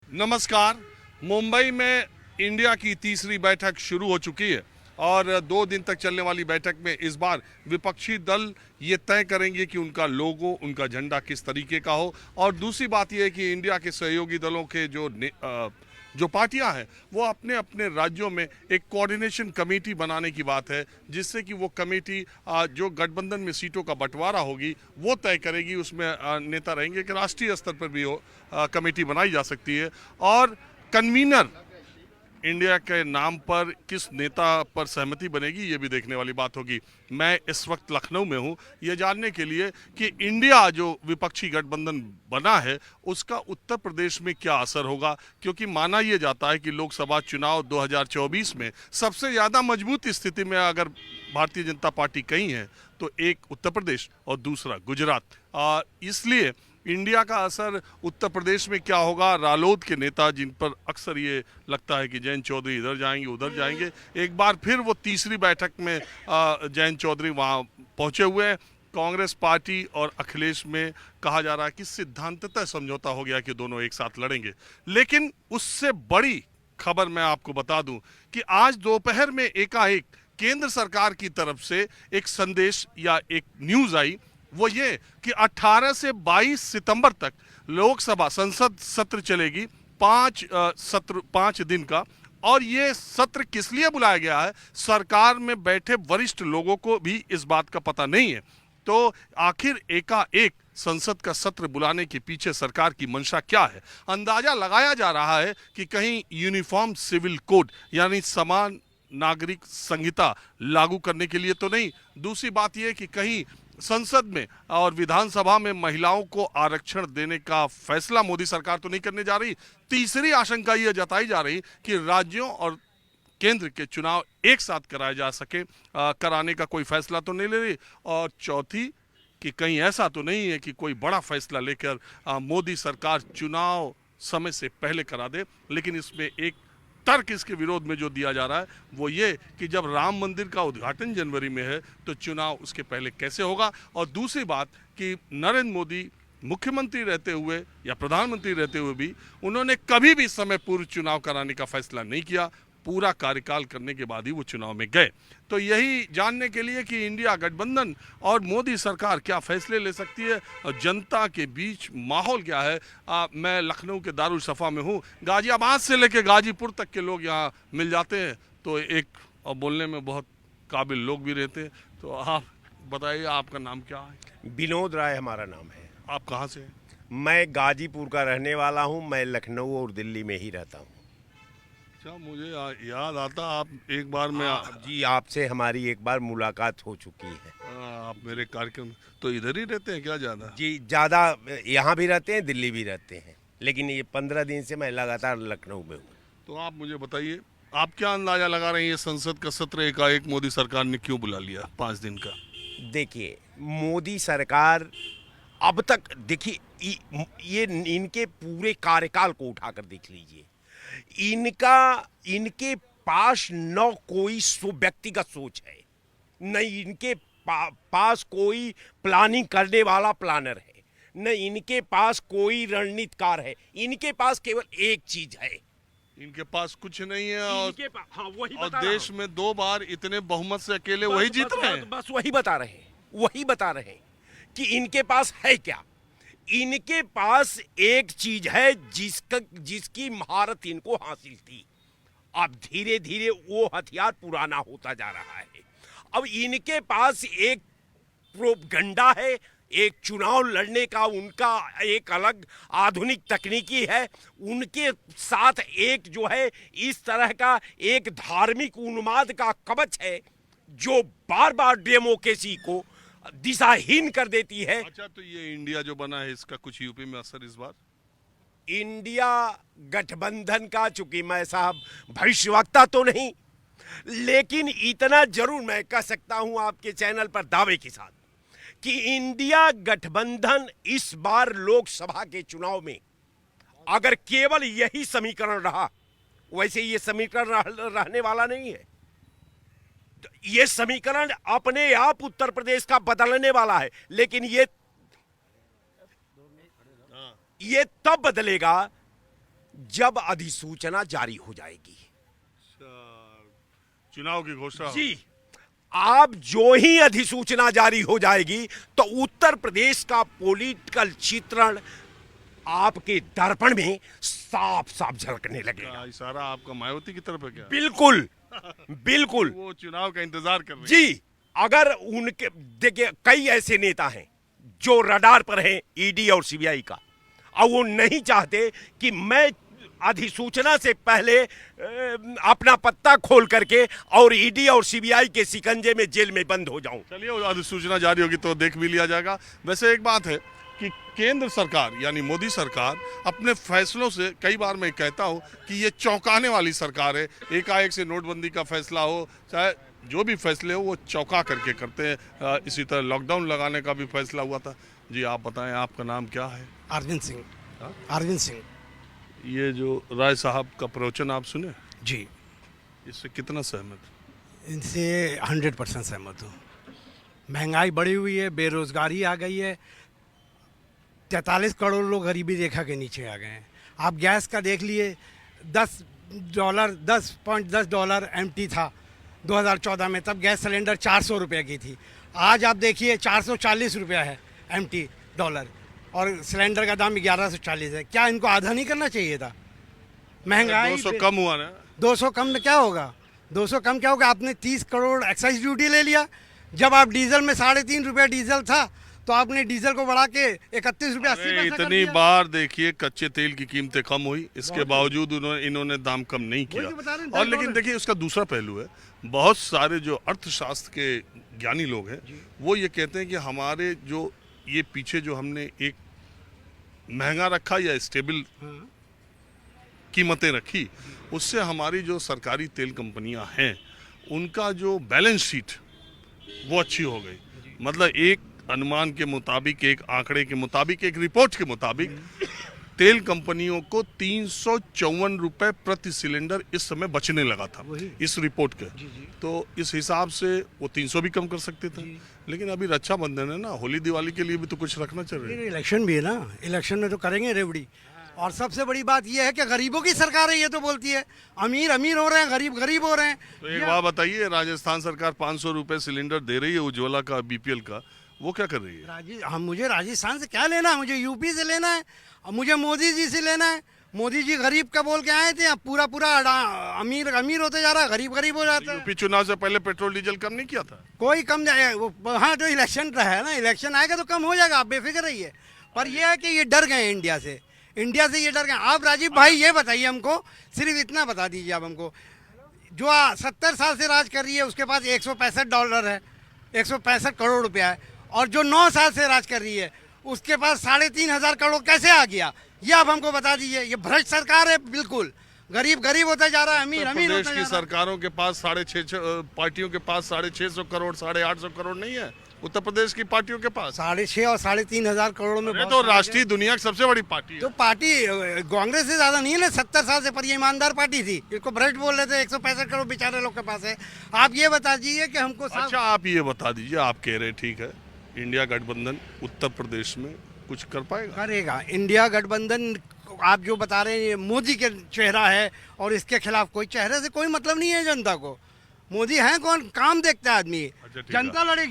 नमस्कार। मुंबई में इंडिया की तीसरी बैठक शुरू हो चुकी है और 2 दिन तक चलने वाली बैठक में इस बार विपक्षी दल ये तय करेंगे कि उनका लोगो, उनका झंडा किस तरीके का हो। और दूसरी बात यह है कि इंडिया के सहयोगी दलों के जो पार्टियां हैं वो अपने अपने राज्यों में एक कोऑर्डिनेशन कमेटी बनाने की बात है, जिससे कि वो कमेटी जो गठबंधन में सीटों का बंटवारा होगी वो तय करेगी। उसमें नेता रहेंगे कि राष्ट्रीय स्तर पर भी हो कमेटी बनाई जा सकती है। और कन्वीनर इंडिया के नाम पर किस नेता पर सहमति बनेगी ये भी देखने वाली बात होगी। मैं इस वक्त लखनऊ में हूँ ये जानने के लिए कि इंडिया जो विपक्षी गठबंधन बना है उसका उत्तर प्रदेश में क्या असर होगा, क्योंकि माना यह जाता है कि लोकसभा चुनाव 2024 में सबसे ज़्यादा मजबूत स्थिति में अगर भारतीय जनता पार्टी कहीं है तो एक उत्तर प्रदेश और दूसरा गुजरात। इसलिए इंडिया का असर उत्तर प्रदेश में क्या होगा। रालोद के नेता, जिन पर अक्सर ये लगता है कि जयंत चौधरी इधर जाएंगे उधर जाएंगे, एक बार फिर वो तीसरी बैठक में जयंत चौधरी वहाँ पहुँचे हुए हैं। कांग्रेस पार्टी और अखिलेश में कहा जा रहा है कि सिद्धांततः समझौता हो गया कि दोनों एक साथ लड़ेंगे। लेकिन उससे बड़ी खबर मैं आपको बता दूं कि आज दोपहर में एकाएक केंद्र सरकार की तरफ से एक संदेश या एक न्यूज आई, वो ये कि 18 से 22 सितंबर तक लोकसभा संसद सत्र चलेगी, 5 दिन का। और ये सत्र किस लिए बुलाया गया है, सरकार में बैठे वरिष्ठ लोगों को भी इस बात का पता नहीं है। तो आखिर एकाएक संसद का सत्र बुलाने के पीछे सरकार की मंशा क्या है। अंदाजा लगाया जा रहा है कि कहीं यूनिफॉर्म सिविल कोड यानी समान नागरिक संहिता लागू करने के लिए तो नहीं। दूसरी बात यह कि कहीं संसद में और विधानसभा में महिलाओं को आरक्षण देने का फैसला मोदी सरकार तो नहीं करने जा रही। तीसरी आशंका यह जताई जा रही कि राज्यों और केंद्र के चुनाव एक साथ कराए जा सके, कराने का कोई फैसला तो नहीं ले रही। और चौथी कि कहीं ऐसा तो नहीं है कि कोई बड़ा फैसला लेकर मोदी सरकार चुनाव समय से पहले करा दे। लेकिन इसमें एक तर्क इसके विरोध में जो दिया जा रहा है वो ये कि जब राम मंदिर का उद्घाटन जनवरी में है तो चुनाव उसके पहले कैसे होगा। और दूसरी बात कि नरेंद्र मोदी मुख्यमंत्री रहते हुए या प्रधानमंत्री रहते हुए भी उन्होंने कभी भी समय पूर्व चुनाव कराने का फैसला नहीं किया, पूरा कार्यकाल करने के बाद ही वो चुनाव में गए। तो यही जानने के लिए कि इंडिया गठबंधन और मोदी सरकार क्या फैसले ले सकती है और जनता के बीच माहौल क्या है। मैं लखनऊ के दारुल सफ़ा में हूँ। गाजियाबाद से लेकर गाजीपुर तक के लोग यहाँ मिल जाते हैं, तो एक और बोलने में बहुत काबिल लोग भी रहते हैं। तो आप बताइए, आपका नाम क्या है? विनोद राय हमारा नाम है। आप कहाँ से हैं? मैं गाजीपुर का रहने वाला हूँ। मैं लखनऊ और दिल्ली में ही रहता हूँ। अच्छा, मुझे याद आता आप एक बार मैं जी, आपसे हमारी एक बार मुलाकात हो चुकी है। आप मेरे कार्यक्रम तो इधर ही रहते हैं क्या ज़्यादा? जी, ज़्यादा यहाँ भी रहते हैं, दिल्ली भी रहते हैं, लेकिन ये 15 दिन से मैं लगातार लखनऊ में हूँ। तो आप मुझे बताइए, आप क्या अंदाजा लगा रहे हैं ये संसद का सत्र एकाएक मोदी सरकार ने क्यों बुला लिया 5 दिन का? देखिए, मोदी सरकार अब तक, देखिए ये इनके पूरे कार्यकाल को उठाकर देख लीजिए, इनके पास न कोई व्यक्तिगत सोच है, न इनके पास कोई प्लानिंग करने वाला प्लानर है, न इनके पास कोई रणनीतिकार है। इनके पास केवल एक चीज है, इनके पास कुछ नहीं है। और हाँ, वही और बता देश में 2 बार इतने बहुमत से अकेले वही जीत रहे हैं। बस वही बता रहे हैं कि इनके पास है क्या। इनके पास एक चीज है जिसकी महारत इनको हासिल थी। अब धीरे धीरे वो हथियार पुराना होता जा रहा है। अब इनके पास एक प्रोपगंडा है, एक चुनाव लड़ने का उनका एक अलग आधुनिक तकनीकी है। उनके साथ एक जो है इस तरह का एक धार्मिक उन्माद का कवच है जो बार बार डेमोक्रेसी को दिशाहीन कर देती है। अच्छा, तो ये इंडिया जो बना है इसका कुछ यूपी में असर इस बार? इंडिया गठबंधन का, चूंकि मैं साहब भविष्यवक्ता तो नहीं, लेकिन इतना जरूर मैं कह सकता हूं आपके चैनल पर दावे के साथ कि इंडिया गठबंधन इस बार लोकसभा के चुनाव में अगर केवल यही समीकरण रहा, वैसे ये समीकरण रहने वाला नहीं है। ये समीकरण अपने आप उत्तर प्रदेश का बदलने वाला है, लेकिन ये तब बदलेगा जब अधिसूचना जारी हो जाएगी। चुनाव की घोषणा जी, आप जो ही अधिसूचना जारी हो जाएगी तो उत्तर प्रदेश का पॉलिटिकल चित्रण आपके दर्पण में साफ साफ झलकने लगेगा। क्या इशारा आपका मायावती की तरफ है क्या? बिल्कुल बिल्कुल। वो चुनाव का इंतजार कर रहे हैं। जी, अगर उनके देखिए कई ऐसे नेता हैं जो रडार पर हैं ईडी और सीबीआई का, और वो नहीं चाहते कि मैं अधिसूचना से पहले अपना पत्ता खोल करके और ईडी और सीबीआई के शिकंजे में जेल में बंद हो जाऊं। चलिए, वो अधिसूचना जारी होगी तो देख भी लिया जाएगा। वैसे एक बात है कि केंद्र सरकार यानी मोदी सरकार अपने फैसलों से, कई बार मैं कहता हूं कि ये चौंकाने वाली सरकार है। एकाएक से नोटबंदी का फैसला हो, चाहे जो भी फैसले हो, वो चौंका करके करते हैं। इसी तरह लॉकडाउन लगाने का भी फैसला हुआ था। जी, आप बताएं, आपका नाम क्या है? अरविंद सिंह। अरविंद सिंह ये जो राय साहब का प्रवचन आप सुने, जी, इससे कितना सहमत? इनसे 100% सहमत हूँ। महंगाई बढ़ी हुई है, बेरोजगारी आ गई है, 43 करोड़ लोग गरीबी रेखा के नीचे आ गए हैं। आप गैस का देख लिए, $10.10 MT था 2014 में, तब गैस सिलेंडर 400 रुपये की थी। आज आप देखिए 440 रुपया है MT डॉलर, और सिलेंडर का दाम 1140 है। क्या इनको आधा नहीं करना चाहिए था? महंगाई 200 कम हुआ ना? 200 कम में क्या होगा? 200 कम क्या होगा? आपने 30 करोड़ एक्साइज ड्यूटी ले लिया। जब आप डीजल में 3.5 रुपये डीजल था तो आपने डीजल को बढ़ा के 31 रुपये 80 पैसा कर इतनी दिया। बार देखिए कच्चे तेल की कीमतें कम हुई, इसके बावजूद इन्होंने दाम कम नहीं वही तो बता रहे किया। हैं, और लेकिन देखिए उसका दूसरा पहलू है, बहुत सारे जो अर्थशास्त्र के ज्ञानी लोग हैं वो ये कहते हैं कि हमारे जो ये पीछे जो हमने एक महंगा रखा या स्टेबल कीमतें रखी, उससे हमारी जो सरकारी तेल कंपनियां हैं उनका जो बैलेंस शीट वो अच्छी हो गई। मतलब एक अनुमान के मुताबिक, एक आंकड़े के मुताबिक, एक रिपोर्ट के मुताबिक तेल कंपनियों को 354 रुपए प्रति सिलेंडर इस समय बचने लगा था इस रिपोर्ट के। तो इस हिसाब से वो 300 भी कम कर सकते थे। लेकिन अभी रक्षाबंधन है ना, होली दिवाली के लिए भी तो कुछ रखना चाहिए। इलेक्शन भी है ना, इलेक्शन में तो करेंगे रेवड़ी। और सबसे बड़ी बात यह है कि गरीबों की सरकार है, ये तो बोलती है अमीर अमीर हो रहे हैं, गरीब गरीब हो रहे हैं। तो एक बात बताइए, राजस्थान सरकार 500 रुपए सिलेंडर दे रही है उज्ज्वला का, BPL का, वो क्या कर रही है? मुझे राजस्थान से क्या लेना है? मुझे यूपी से लेना है, और मुझे मोदी जी से लेना है। मोदी जी गरीब का बोल के आए थे, अब पूरा अमीर अमीर होते जा रहा है, गरीब गरीब हो जाता है। यूपी चुनाव से पहले पेट्रोल डीजल कम नहीं किया था? कोई कम वो हाँ, जो इलेक्शन है ना, इलेक्शन आएगा तो कम हो जाएगा, आप बेफिक्र रहिए। पर यह है कि ये डर गए इंडिया से ये डर गए। आप राजीव भाई ये बताइए हमको, सिर्फ इतना बता दीजिए आप हमको, जो 70 साल से राज कर रही है उसके पास $165 है, 165 करोड़ रुपया है, और जो 9 साल से राज कर रही है उसके पास 3,500 करोड़ कैसे आ गया? ये आप हमको बता दीजिए। ये भ्रष्ट सरकार है, बिल्कुल। गरीब गरीब होता जा रहा है, अमीर अमीर होता जा रहा है। सरकारों के पास 650 पार्टियों के पास 650 करोड़ 850 करोड़ नहीं है। उत्तर प्रदेश की पार्टियों के पास 6,500 और 3,500 करोड़ में तो राष्ट्रीय दुनिया की सबसे बड़ी पार्टी है। तो पार्टी कांग्रेस से ज्यादा नहीं है ना, 70 साल से, पर ये ईमानदार पार्टी थी। इसको भ्रष्ट बोल रहे थे। 165 करोड़ बेचारे लोग के पास है। आप ये बता दीजिए कि हमको अच्छा, आप ये बता दीजिए, आप कह रहे ठीक है इंडिया गठबंधन उत्तर प्रदेश में कुछ कर पाएगा? करेगा इंडिया गठबंधन। आप जो बता रहे हैं ये मोदी के चेहरा है, और इसके खिलाफ कोई चेहरे से कोई मतलब नहीं है जनता को। मोदी है कौन? काम देखता है आदमी, अच्छा, ठीक है। जनता लड़ेगी।